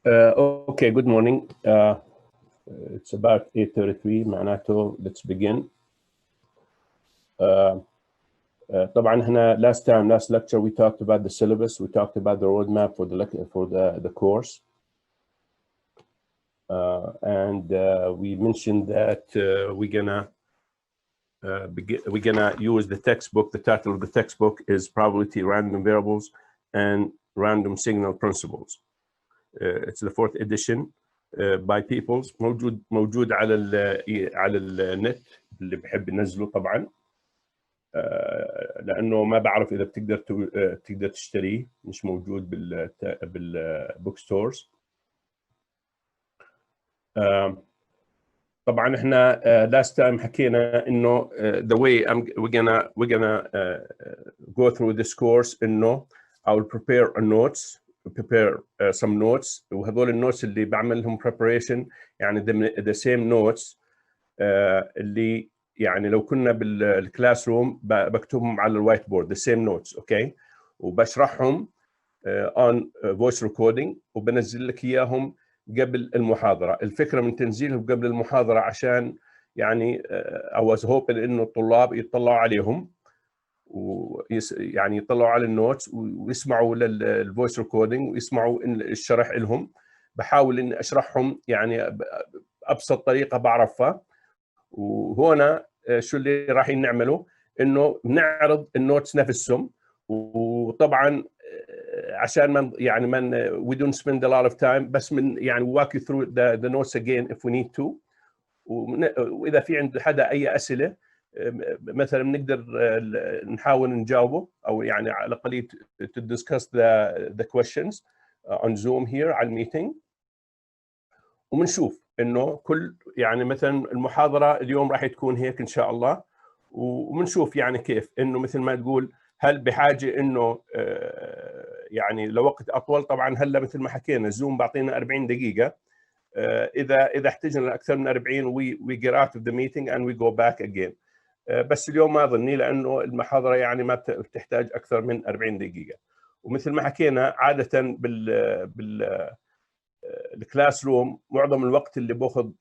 Okay, good morning. It's about 8:33 معناته let's begin. طبعا احنا last lecture we talked about the syllabus, we talked about the roadmap for the course, and we mentioned that we're gonna use the textbook. The title of the textbook is Probability, Random Variables, and Random Signal Principles. It's the 4th edition by Peoples. موجود على النت اللي بحب ينزله طبعا، لانه ما بعرف اذا بتقدر تشتريه، مش موجود بالبوك ستورز. طبعا احنا last time حكينا انه the way we're gonna go through this course انه I will prepare some notes، وهذول النوتس اللي بعمل لهم preparation يعني the same notes اللي يعني لو كنا بالكلاس روم بكتبهم على الوايت بورد the same notes، اوكي، وبشرحهم on voice recording وبنزل لك اياهم قبل المحاضرة. الفكرة من تنزيلهم قبل المحاضرة عشان يعني I was hoping إنه الطلاب يطلعوا عليهم ويعني يطلعوا على النوتس ويسمعوا للفويس ريكوردينج ويسمعوا الشرح لهم. بحاول إني أشرحهم يعني بأبسط طريقة بعرفها. وهنا شو اللي راح نعمله إنه بنعرض النوتس نفسهم، وطبعا عشان we don't spend a lot of time، بس يعني walk you through the notes again if we need to. وإذا في عند حدا أي أسئلة مثلا بنقدر نحاول نجاوبه، أو يعني على الأقل to discuss the questions on Zoom here على الميتينج. وبنشوف إنه كل يعني مثلا المحاضرة اليوم راح تكون هيك إن شاء الله، وبنشوف يعني كيف إنه مثل ما تقول هل بحاجة إنه يعني لوقت أطول. طبعا هلا مثل ما حكينا زوم بعطينا 40 دقيقة، إذا احتجنا أكثر من 40 we get out of the meeting and we go back again. بس اليوم ما أظني، لأنه المحاضرة يعني ما بتحتاج أكثر من 40 دقيقة. ومثل ما حكينا عادة الكلاس روم معظم الوقت اللي باخذ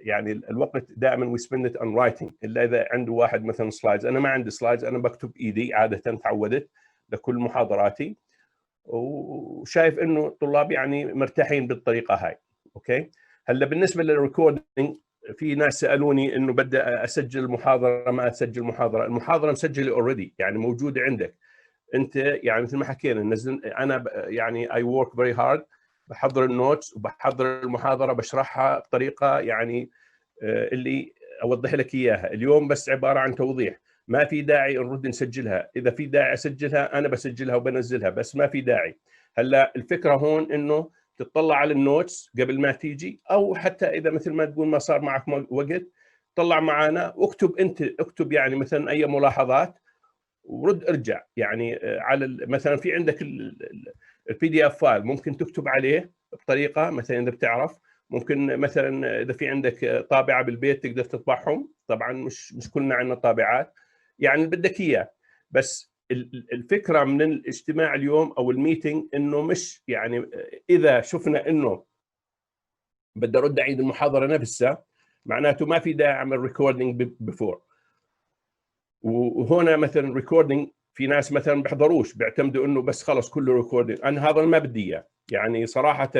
يعني الوقت دائما we spend it on writing، الا اذا عنده واحد مثلا سلايدز. انا ما عندي سلايدز، انا بكتب ايدي عاده، تعودت لكل محاضراتي، وشايف انه الطلاب يعني مرتاحين بالطريقه هاي. اوكي، هلا بالنسبه للريكوردينج في ناس سالوني انه بدي اسجل المحاضره ما اسجل المحاضره مسجله اوريدي، يعني موجوده عندك انت. يعني مثل ما حكينا انا يعني I work very hard، بحضر النوتس وبحضر المحاضرة بشرحها بطريقة يعني اللي أوضح لك إياها اليوم، بس عبارة عن توضيح. ما في داعي نرد نسجلها، إذا في داعي أسجلها أنا بسجلها وبنزلها، بس ما في داعي. هلا الفكرة هون إنه تطلع على النوتس قبل ما تيجي، أو حتى إذا مثل ما تقول ما صار معك وقت طلع معنا اكتب يعني مثلا أي ملاحظات ورد ارجع. يعني على مثلا في عندك البي دي اف فايل ممكن تكتب عليه بطريقه، مثلا اذا بتعرف ممكن مثلا اذا في عندك طابعه بالبيت تقدر تطبعهم. طبعا مش كلنا عندنا طابعات، يعني بدك اياه. بس الفكره من الاجتماع اليوم او الميتنج انه مش يعني اذا شفنا انه بدي ارد اعيد المحاضره نفسها معناته ما في داعي اعمل ريكوردينج بيفور. وهنا مثلا ريكوردينج في ناس مثلا بيحضروش، بيعتمدوا انه بس خلص كله ريكوردينج. انا هذا ما بدي اياه. يعني صراحه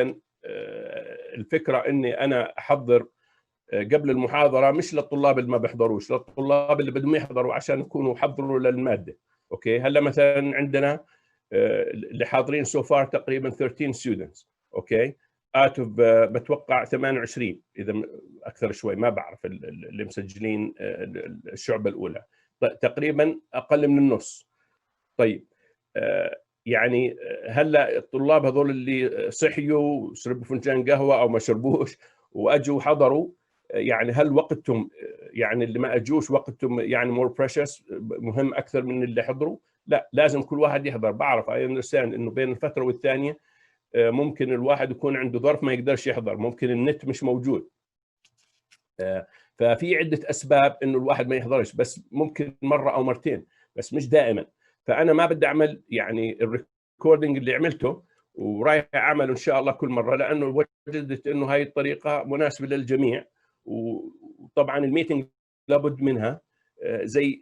الفكره اني انا احضر قبل المحاضره مش للطلاب اللي ما بيحضروش، للطلاب اللي بدهم يحضروا عشان يكونوا حضروا للماده. اوكي، هلا مثلا عندنا اللي حاضرين سو فار تقريبا 13 students، اوكي، out of بتوقع 28 اذا اكثر شوي، ما بعرف اللي مسجلين الشعبه الاولى تقريبا اقل من النص. طيب يعني هلا الطلاب هذول اللي صحيوا وشربوا فنجان قهوه او ما شربوش واجوا حضروا، يعني هل وقتهم يعني اللي ما اجوش وقتهم يعني more precious مهم اكثر من اللي حضروا؟ لا، لازم كل واحد يحضر. بعرف I understand انه بين الفتره والثانيه ممكن الواحد يكون عنده ظرف ما يقدرش يحضر، ممكن النت مش موجود، ففي عدة أسباب إنه الواحد ما يحضرش، بس ممكن مرة أو مرتين، بس مش دائما. فأنا ما بدي أعمل يعني الريكوردينج اللي عملته ورايح اعمل ان شاء الله كل مره، لانه وجدت انه هاي الطريقه مناسبه للجميع. وطبعا الميتنج لابد منها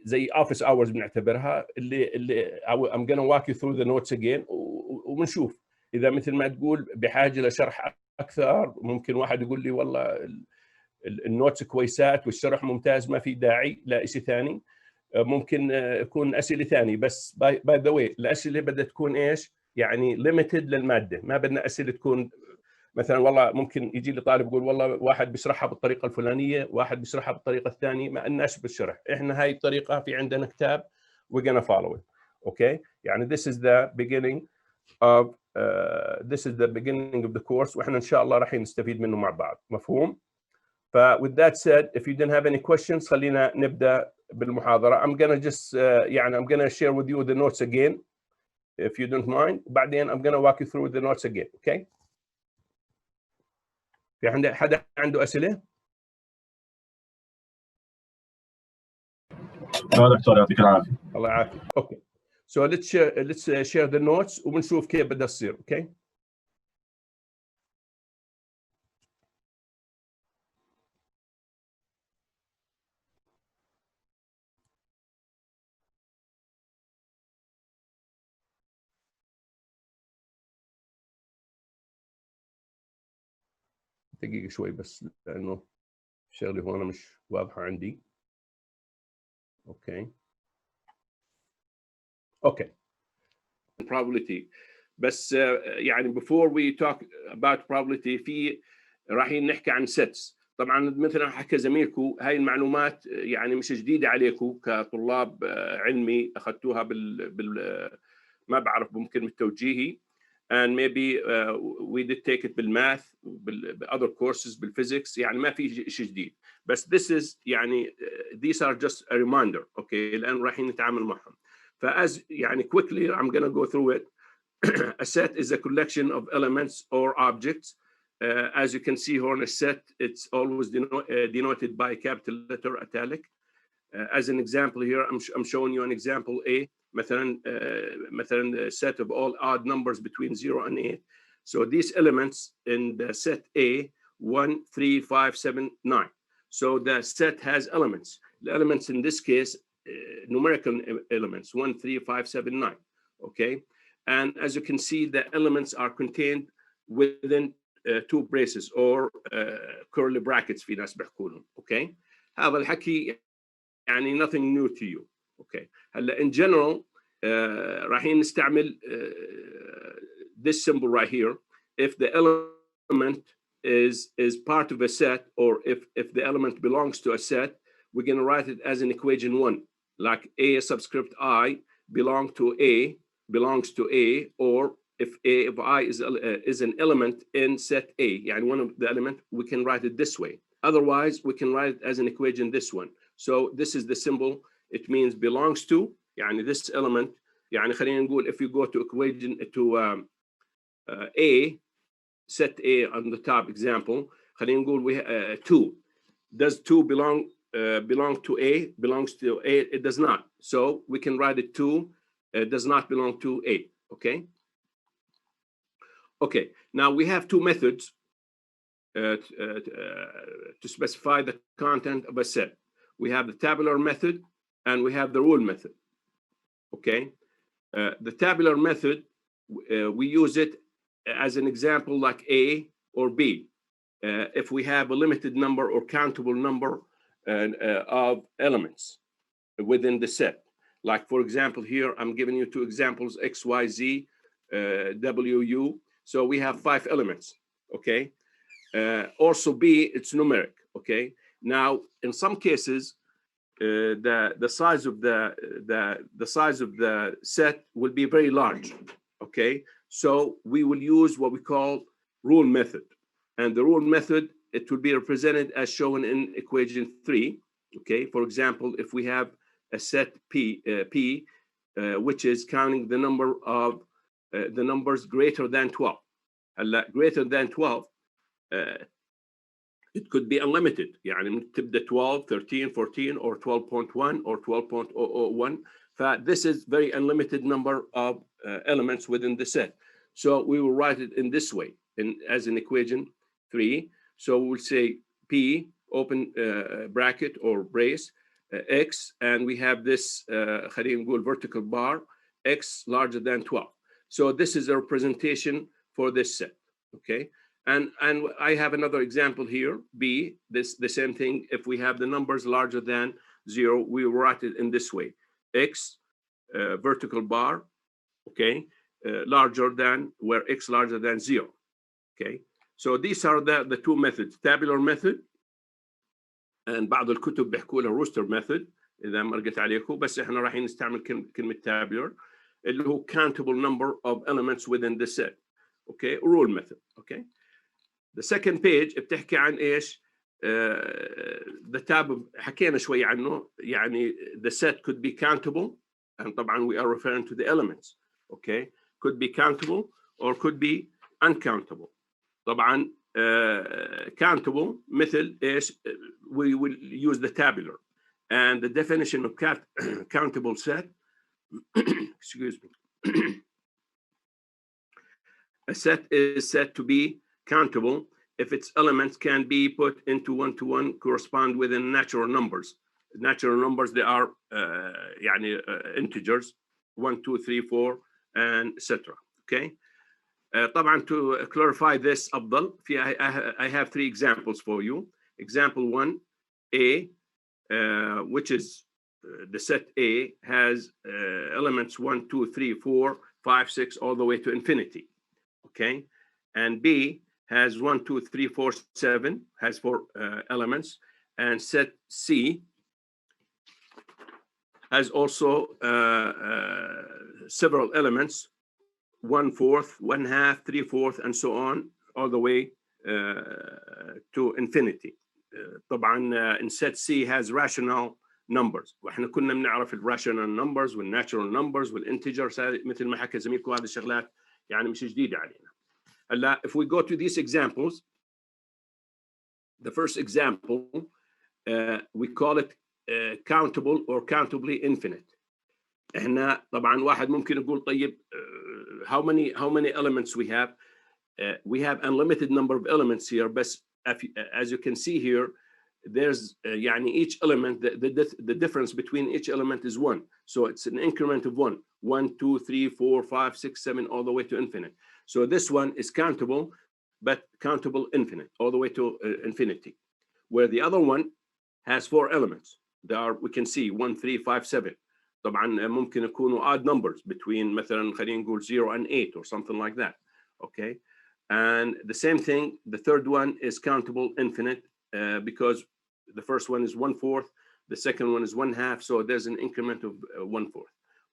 زي اوفيس اورز بنعتبرها، اللي I'm gonna walk you through the notes again، وبنشوف اذا مثل ما تقول بحاجه لشرح اكثر. ممكن واحد يقول لي والله النوتس كويسات والشرح ممتاز ما في داعي لا شيء ثاني. ممكن يكون اسئله ثانيه، بس باي ذا واي الاسئله بدها تكون ايش؟ يعني ليميتد للماده، ما بدنا اسئله تكون مثلا والله ممكن يجي لي طالب يقول والله واحد بيشرحها بالطريقه الفلانيه، واحد بيشرحها بالطريقه الثانيه، ما لناش بالشرح. احنا هاي الطريقه في عندنا كتاب we're gonna follow it. اوكي يعني this is the beginning of the course، واحنا ان شاء الله راح نستفيد منه مع بعض. مفهوم؟ ف with that said, if you didn't have any questions خلينا نبدا بالمحاضره. I'm gonna just يعني I'm gonna share with you the notes again if you don't mind. وبعدين I'm gonna walk you through the notes again. Okay? في حدا عنده اسئله؟ لا دكتور يعطيك العافيه. الله يعافيك. اوكي. So let's share the notes وبنشوف كيف بدها تصير. اوكي؟ دقيقة شوي بس لأنه شغلي هون مش واضحة عندي. اوكي. اوكي. Probability. بس يعني before we talk about probability في رايحين نحكي عن sets. طبعا مثل ما حكى زميلكم هاي المعلومات يعني مش جديدة عليكم كطلاب علمي أخذتوها ما بعرف ممكن بالتوجيهي. and maybe we did take it بالماث other courses بالفيزيكس، يعني ما في شيء جديد. بس this is يعني these are just a reminder. اوكي الآن رايحين نتعامل معهم. فas يعني quickly I'm gonna go through it. A set is a collection of elements or objects. As you can see here in a set, it's always denoted by a capital letter italic. As an example here, I'm showing you an example A. مثلا a set of all odd numbers between 0 and 8. So these elements in the set A 1, 3, 5, 7, 9. So the set has elements. The elements in this case numerical elements 1, 3, 5, 7, 9. Okay, and as you can see the elements are contained within two braces or curly brackets في ناس بيحكولهم. Okay, هذا الحكي يعني nothing new to you. Okay, هلا in general رايحين نستعمل this symbol right here. If the element is part of a set, or if the element belongs to a set, we're going to write it as an equation 1, like A subscript I belongs to A, or if A of I is an element in set A, يعني one of the element, we can write it this way. Otherwise, we can write it as an equation this one. So this is the symbol. It means belongs to, يعني this element. يعني خلينا نقول if you go to equation to A, set A on the top example, خلينا نقول we 2. Does 2 belong to A? Belongs to A? It does not. So we can write it 2 does not belong to A. Okay. Okay. Now we have two methods to specify the content of a set. We have the tabular method and we have the rule method. Okay. The tabular method, we use it as an example like A or B. If we have a limited number or countable number of elements within the set. Like for example, here I'm giving you two examples, X, Y, Z, W, U. So we have 5 elements. Okay. Also B, it's numeric. Okay. Now, in some cases, the size of the set will be very large. Okay, so we will use what we call rule method, and the rule method, it will be represented as shown in equation 3. Okay, for example, if we have a set P which is counting the number of the numbers greater than 12. Greater than 12 it could be unlimited. يعني تبدأ 12, 13, 14, or 12.1 or 12.001. This is very unlimited number of elements within the set. So we will write it in this way, as an equation 3. So we'll say P, open bracket or brace, X, and we have this خلينا نقول vertical bar, X larger than 12. So this is a representation for this set, okay? And I have another example here, B, the same thing. If we have the numbers larger than 0, we will write it in this way, X, vertical bar, okay, larger than, where X larger than 0, okay? So these are the two methods, tabular method, and بعض الكتب بيحكوا لها rooster method إذا مرقت عليكم، بس إحنا رايحين نستعمل كلمة tabular اللي هو countable number of elements within the set, okay, rule method, okay. The second page بتحكي عن إيش؟ the tab حكينا شوي عنه، يعني the set could be countable, and طبعا we are referring to the elements, okay, could be countable or could be uncountable. طبعا countable مثل إيش؟ we will use the tabular, and the definition of countable set excuse me a set is said to be countable if its elements can be put into one-to-one correspond within natural numbers. Natural numbers, they are يعني integers 1 2 3 4 and etc. okay. طبعا to clarify this أفضل I have 3 examples for you. Example 1, A, which is the set A has elements 1 2 3 4 5 6 all the way to infinity, okay, and B has 1 2 3 4 7 has 4 elements, and set C has also several elements, 1/4, 1/2, 3/4, and so on, all the way to infinity. طبعا in set C has rational numbers، واحنا كنا بنعرف الراشونال نمبرز والناتشورال نمبرز والانتجرز مثل ما حكى زميلكم، هذه الشغلات يعني مش جديده علينا. هلا if we go to these examples, the first example we call it countable or countably infinite. احنا طبعا واحد ممكن يقول طيب how many elements we have? We have unlimited number of elements here, but as you can see here, there's يعني each element, the difference between each element is 1. So it's an increment of 1, 1 2 3 4 5 6 7 all the way to infinite. So this one is countable, but countable infinite all the way to infinity, where the other one has 4 elements. There are, we can see 1 3 5 7. طبعا ممكن يكونوا odd numbers between مثلا خلينا نقول 0 and 8 or something like that, okay. And the same thing, the third one is countable infinite because the first one is 1/4, the second one is 1/2, so there's an increment of 1/4,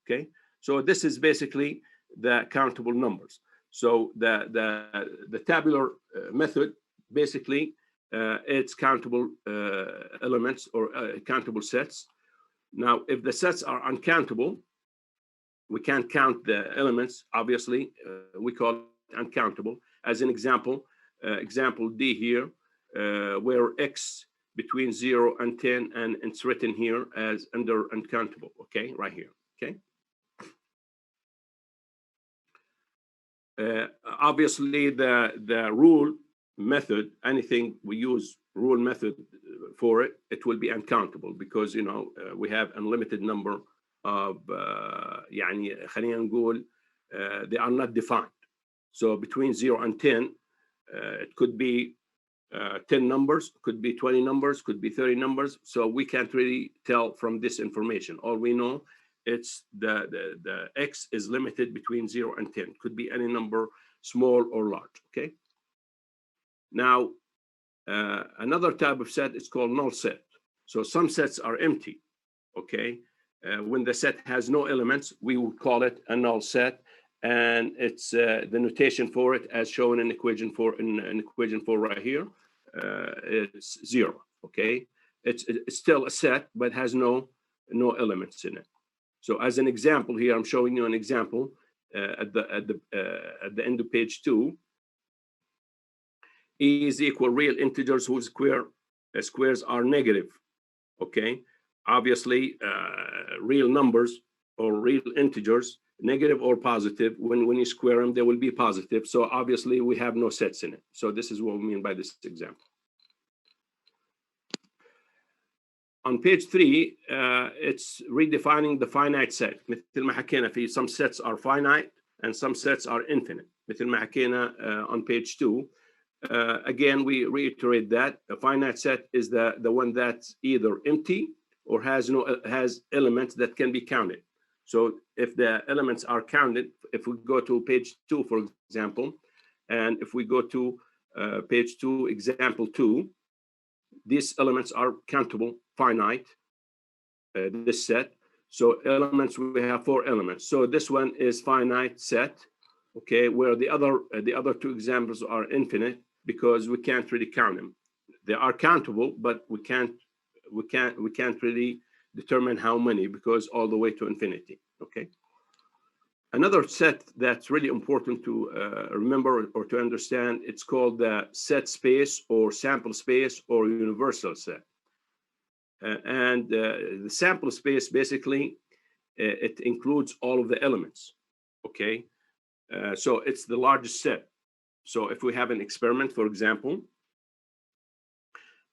okay. So this is basically the countable numbers. So the tabular method basically it's countable elements or countable sets. Now, if the sets are uncountable, we can't count the elements, obviously, we call it uncountable. As an example, example D here, where X between 0 and 10, and it's written here as under uncountable, okay, right here, okay. Obviously, the rule method, anything we use rule method for it, it will be uncountable because, you know, we have unlimited number of يعني خلينا نقول they are not defined. So between 0 and 10, it could be 10 numbers, could be 20 numbers, could be 30 numbers. So we can't really tell from this information. All we know, it's the X is limited between 0 and 10. Could be any number, small or large, okay? Now, another type of set is called null set. So some sets are empty, okay? When the set has no elements, we would call it a null set, and it's the notation for it as shown in equation 4 right here. It's 0, okay? It's still a set, but has no elements in it. So as an example here, I'm showing you an example at the end of page 2. E is equal real integers whose squares are negative, okay? Obviously, real numbers or real integers, negative or positive. When you square them, they will be positive. So obviously we have no sets in it. So this is what we mean by this example. On page 3, it's redefining the finite set. مثل ما حكينا في some sets are finite and some sets are infinite. مثل ما حكينا on page 2. Again, we reiterate that a finite set is the one that's either empty or has elements that can be counted. So if the elements are counted, if we go to page 2, for example, and if we go to page 2, example 2, these elements are countable, finite, this set. So elements, we have 4 elements. So this one is finite set, okay, where the other 2 examples are infinite because we can't really count them. They are countable, but we can't really determine how many because all the way to infinity, okay? Another set that's really important to remember or to understand, it's called the set space or sample space or universal set. And the sample space, basically, it includes all of the elements, okay? So it's the largest set. So if we have an experiment, for example,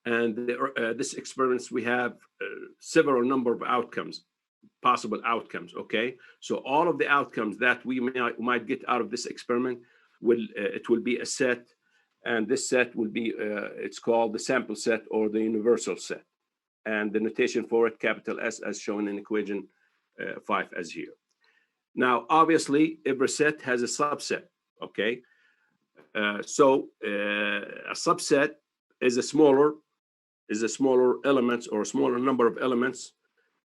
and this experiment, we have several number of outcomes, possible outcomes, okay? So all of the outcomes that we might get out of this experiment it will be a set, and this set will be it's called the sample set or the universal set, and the notation for it, capital S, as shown in equation 5 as here. Now, obviously, every set has a subset, okay? So a subset is a smaller elements or a smaller number of elements,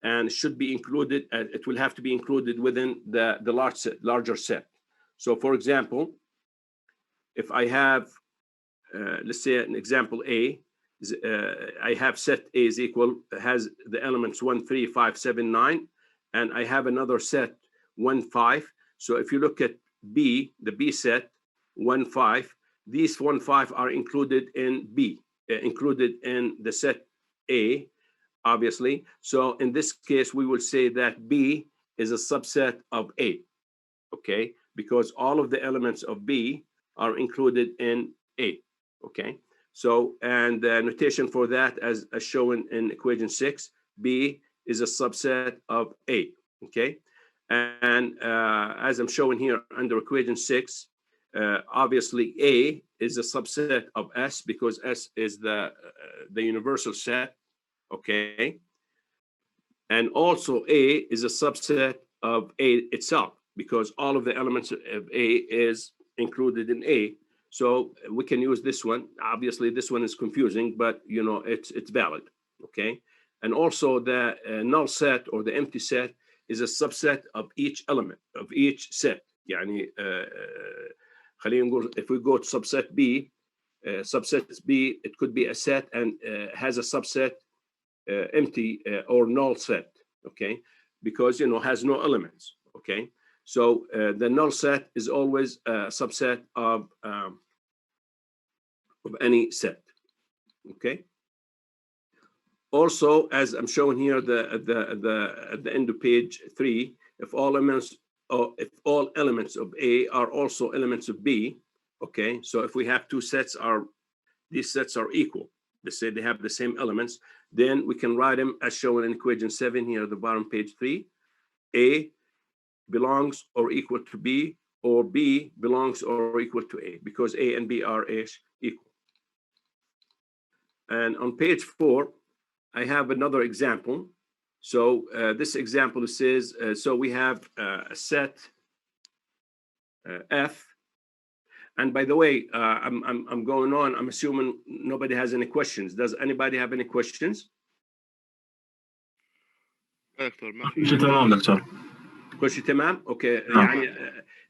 and should be included. It will have to be included within the larger set. So, for example, if I have, let's say, an example A, I have set A is equal, has the elements 1, 3, 5, 7, 9, and I have another set 1, 5. So if you look at B, the B set 1, 5, these 1, 5 are included in B, included in the set A, obviously. So in this case, we will say that B is a subset of A, okay? Because all of the elements of B are included in A, okay? So, and the notation for that, as shown in equation 6, B is a subset of A, okay? And as I'm showing here under equation 6, obviously A is a subset of S because S is the universal set, okay? And also A is a subset of A itself because all of the elements of A is included in A. So we can use this one. Obviously, this one is confusing, but you know it's valid, okay? And also the null set or the empty set is a subset of each element of each set. يعني خلينا نقول, if we go to subset B, subset B, it could be a set and has a subset empty or null set, okay? Because, you know, has no elements, okay? So the null set is always a subset of any set, okay? Also, as I'm showing here, at the end of page 3, if all elements of A are also elements of B, okay? So if we have 2 sets, these sets are equal. Let's say they have the same elements, then we can write them as shown in equation 7 here at the bottom, page 3. A belongs or equal to B, or B belongs or equal to A, because A and B are equal. And on page 4, I have another example. So this example says, so we have a set F. And by the way, I'm going on. I'm assuming nobody has any questions. Does anybody have any questions? كل شيء تمام دكتور. كل شيء تمام. Okay. يعني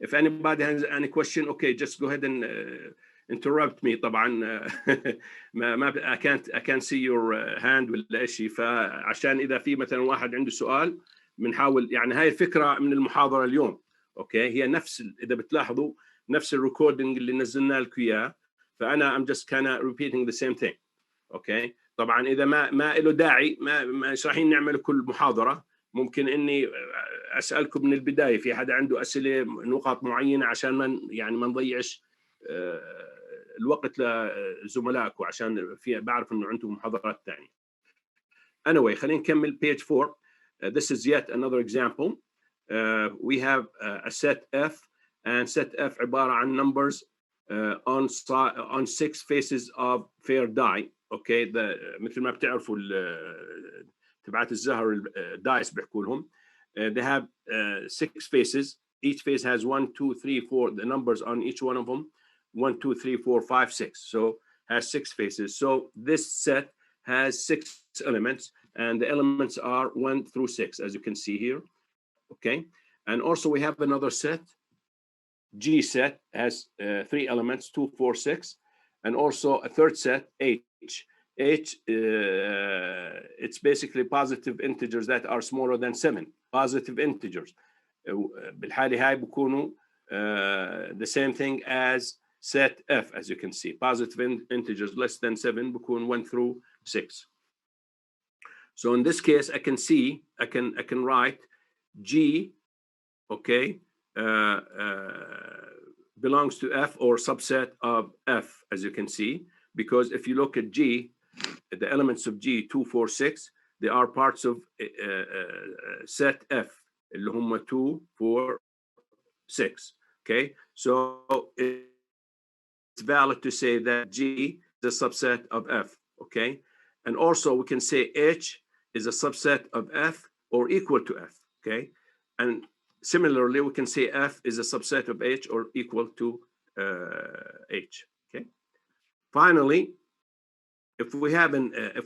if anybody has any question, okay, just go ahead and interrupt me. طبعا ما I can't see your hand ولا شيء. فعشان إذا في مثلا واحد عنده سؤال بنحاول, يعني هاي الفكرة من المحاضرة اليوم. Okay. هي نفس, إذا بتلاحظوا, نفس الريكوردينج اللي نزلنا لكم اياه. فانا I'm just kind of repeating the same thing. اوكي. طبعا اذا ما له داعي ما رايحين نعمل كل محاضره, ممكن اني اسالكم من البدايه، في حدا عنده اسئله نقاط معينه عشان ما نضيعش الوقت لزملائكم، عشان بعرف انه عندكم محاضرات ثانيه. Anyway, خلينا نكمل page 4. This is yet another example. We have a set F, and set F عباره عن numbers on 6 faces of fair die. Okay, مثل ما بتعرفوا تبعات الزهر الدايس بيحكوا لهم. They have 6 faces. Each face has 1, 2, 3, 4. The numbers on each one of them 1, 2, 3, 4, 5, 6. So has 6 faces. So this set has 6 elements, and the elements are 1 through 6, as you can see here. Okay, and also we have another set. G set has 3 elements, 2, 4, 6, and also a third set, H. H, it's basically positive integers that are smaller than 7. Positive integers. بالحالة هاي بكونوا the same thing as set F, as you can see. Positive integers less than 7 بكون 1 through 6. So in this case, I can write G, okay, belongs to F or subset of F, as you can see, because if you look at G, the elements of G 2, 4, 6, they are parts of set F, اللي هم 2, 4, 6. Okay, so it's valid to say that G is a subset of F. Okay, and also we can say H is a subset of F or equal to F. Okay, and similarly we can say F is a subset of H or equal to H. Okay, finally, if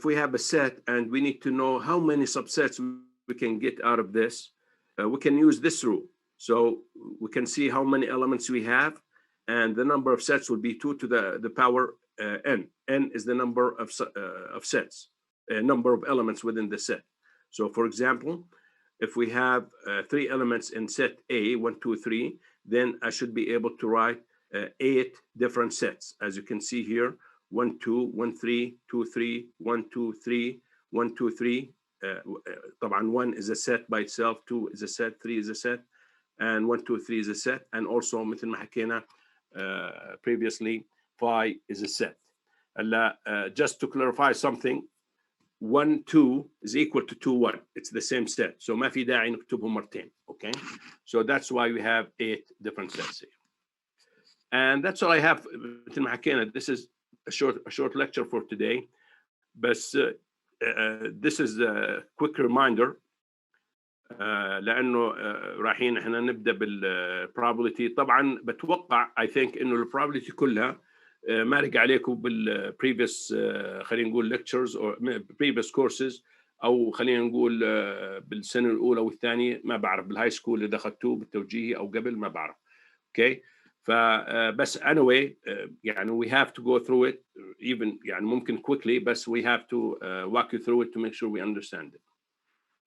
we have a set and we need to know how many subsets we can get out of this, we can use this rule. So we can see how many elements we have, and the number of sets will be 2 to the power n. N is the number of sets, number of elements within the set. So for example, if we have 3 elements in set A, 1, 2, 3, then I should be able to write 8 different sets. As you can see here, 1, 2, 1, 3, 2, 3, 1, 2, 3, 1, 2, 3. طبعا 1 is a set by itself, 2 is a set, 3 is a set, and 1, 2, 3 is a set. And also مثل ما حكينا previously, 5 is a set. Just to clarify something, 1, 2 is equal to 2, 1. It's the same set. So ما في داعي نكتبهم مرتين. Okay, so that's why we have 8 different sets here. And that's all I have. مثل ما حكينا, this is a short lecture for today, but this is a quick reminder لأنه رايحين احنا نبدأ بالprobability. طبعا بتوقع I think إنه الprobability كلها مارق عليكم بالprevious خلينا نقول lectures or previous courses, أو خلينا نقول بالسنة الأولى والثانية، ما بعرف بالهاي سكول اللي دخلتوه بالتوجيهي أو قبل، ما بعرف. Okay, فبس anyway يعني we have to go through it even يعني ممكن quickly, but we have to walk you through it to make sure we understand it.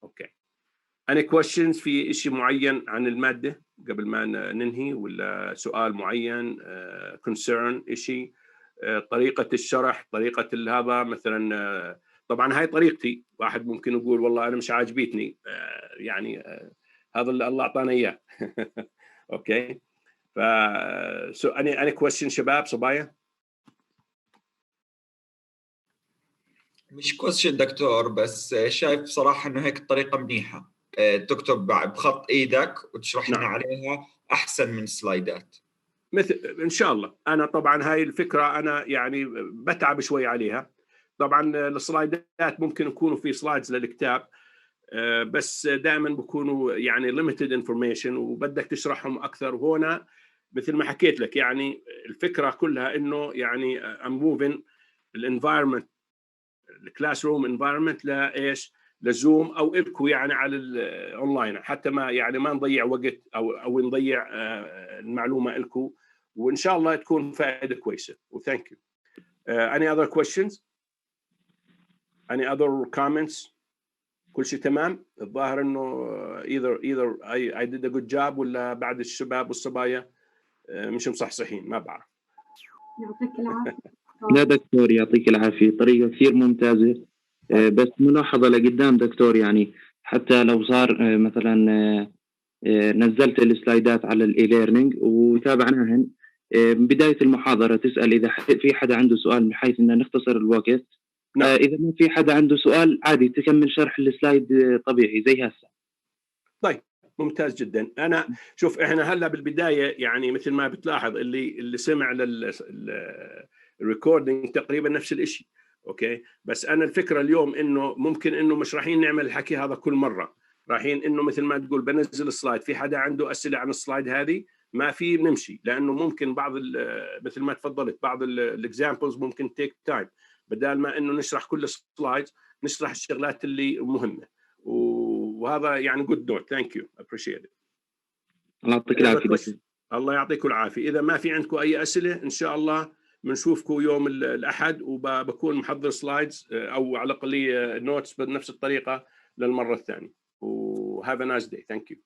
Okay. Any questions في إشي معين عن المادة قبل ما ننهي، ولا سؤال معين concern إشي طريقة الشرح، طريقة هذا مثلا. طبعا هاي طريقتي، واحد ممكن يقول والله أنا مش عاجبتني، يعني هذا اللي الله أعطانا إياه. Okay. so any question شباب صبايا؟ مش كويشن دكتور، بس شايف صراحة إنه هيك الطريقة منيحة، تكتب بخط إيدك وتشرح لنا عليها أحسن من سلايدات. مثل إن شاء الله. أنا طبعا هاي الفكرة أنا يعني بتعب شوي عليها. طبعا السلايدات ممكن يكونوا في سلايدز للكتاب، بس دائما بكونوا يعني limited information وبدك تشرحهم أكثر. وهنا مثل ما حكيت لك يعني الفكرة كلها إنه يعني I'm moving الانفايرمنت، الكلاس روم انفايرمنت لايش؟ لزوم او إلكو يعني على الاونلاين، حتى ما يعني ما نضيع وقت او نضيع المعلومه إلكو، وان شاء الله تكون فائده كويسه. وثانك يو. any other questions? any other comments؟ كل شيء تمام؟ الظاهر انه either I did a good job، ولا بعد الشباب والصبايا مش مصحصحين، ما بعرف. يعطيك العافيه. لا دكتور يعطيك العافية، طريقة كثير ممتازة. بس ملاحظة لقدام دكتور، يعني حتى لو صار مثلا نزلت السلايدات على الإي ليرنينج وتابعناهن. من بداية المحاضرة تسأل إذا في حدا عنده سؤال من حيث إن نختصر الوقت. إذا ما في حدا عنده سؤال عادي تكمل شرح السلايد طبيعي زي هسه. طيب ممتاز جدا. أنا شوف إحنا هلا بالبداية يعني مثل ما بتلاحظ اللي سمع للريكوردينج تقريبا نفس الإشي. أوكي، بس أنا الفكرة اليوم إنه ممكن إنه مش رايحين نعمل الحكي هذا كل مرة، رايحين إنه مثل ما تقول بنزل السلايد، في حدا عنده أسئلة عن السلايد هذه ما في بنمشي، لأنه ممكن بعض مثل ما تفضلت بعض الإكزامبلز ممكن تيك تايم، بدال ما إنه نشرح كل السلايد نشرح الشغلات اللي مهمة. وهذا يعني good note. thank you, appreciate it. الله يعطيك العافية. الله يعطيكم العافية. إذا ما في عندكم أي أسئلة إن شاء الله بنشوفكم يوم الأحد، وبكون محضر سلايدز أو على الأقل نوتس بنفس الطريقة للمرة الثانية. و have a nice day. thank you.